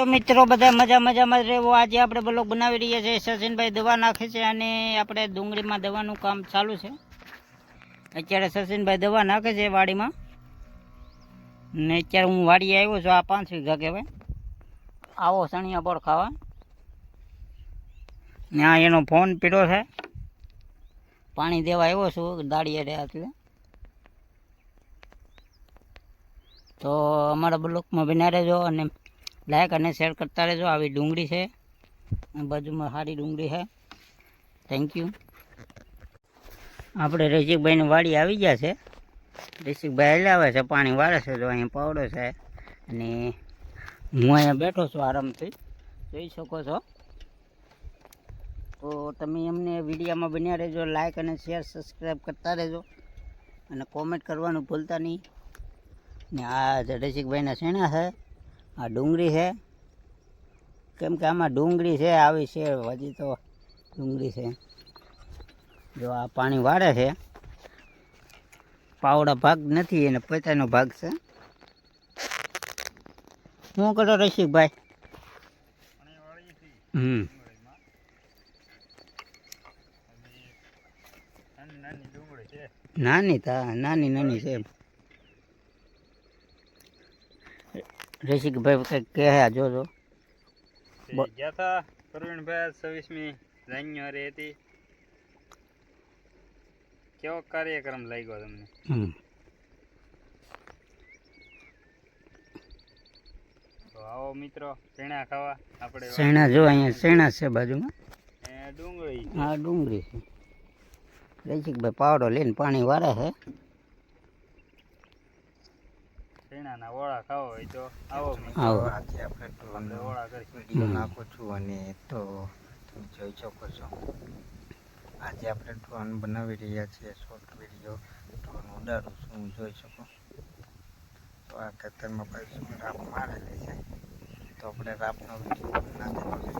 તો મિત્રો બધા મજામાં રહેવો। આજે આપણે બ્લોગ બનાવી રહ્યા છીએ। સચિનભાઈ દવા નાખે છે અને આપણે ડુંગળીમાં દવાનું કામ ચાલુ છે। અત્યારે સચિનભાઈ દવા નાખે છે વાડીમાં ને અત્યારે હું વાડીએ આવ્યો છું। આ 5 વીઘા કહેવાય। આવો સણિયા પર ખાવા ને આ એનો ફોન પીડ્યો છે। પાણી દેવા આવ્યો છું દાળીએ એટલે તો અમારા બ્લોગમાં બન્યા રહેજો અને લાઈક અને શેર કરતા રહેજો। આવી ડુંગળી છે, બાજુમાં સારી ડુંગળી છે। Thank you. આપણે રસિકભાઈની વાડી આવી ગયા છે। રસિકભાઈ હલાવે છે, પાણી વાળે છે। જો અહીંયા પાવડો છે અને હું અહીંયા બેઠો છું આરામથી, જોઈ શકો છો। તો તમે અમને વિડીયોમાં બન્યા રહેજો, લાઈક અને શેર સબસ્ક્રાઈબ કરતા રહેજો અને કોમેન્ટ કરવાનું ભૂલતા નહીં। ને આ રસિકભાઈના શેણા છે, આ ડુંગળી છે, કેમ કે આમાં ડુંગળી છે આવી છે, હજી તો ડુંગળી છે। જો આ પાણી વાળે છે, પાવડા ભાગ નથી અને પોતાનો ભાગ છે। શું કરો રસિકભાઈ? નાની છે। રસિકભાઈ કંઈક કહે, જોજો। ગયા હતા પ્રવીણભાઈ 26મી જાન્યુઆરી હતી। કેવો કાર્યક્રમ લાગ્યો તમને? તો આવો મિત્રો શેણા ખાવા આપણે। શેણા જો અહીંયા શેણા છે બાજુમાં, ડુંગળી, હા ડુંગળી છે। રસિકભાઈ પાવડો લઈને પાણી વાળે છે। શેણાના ઓળા ખાવા હોય તો આવો આવો। આજે આપણે ઓળા કરીશું। વિડીયો નાખું છું અને તો તમે જોઈ શકો છો। આજે આપણે ડ્રોન બનાવી રહ્યા છીએ, શોર્ટ વિડીયો ડ્રોન ઉડાડું છું, હું જોઈ શકો। તો આ ખેતરમાં પાછું રાપ મારેલી છે, તો આપણે રાપનો વિડીયો નાખેલો છે।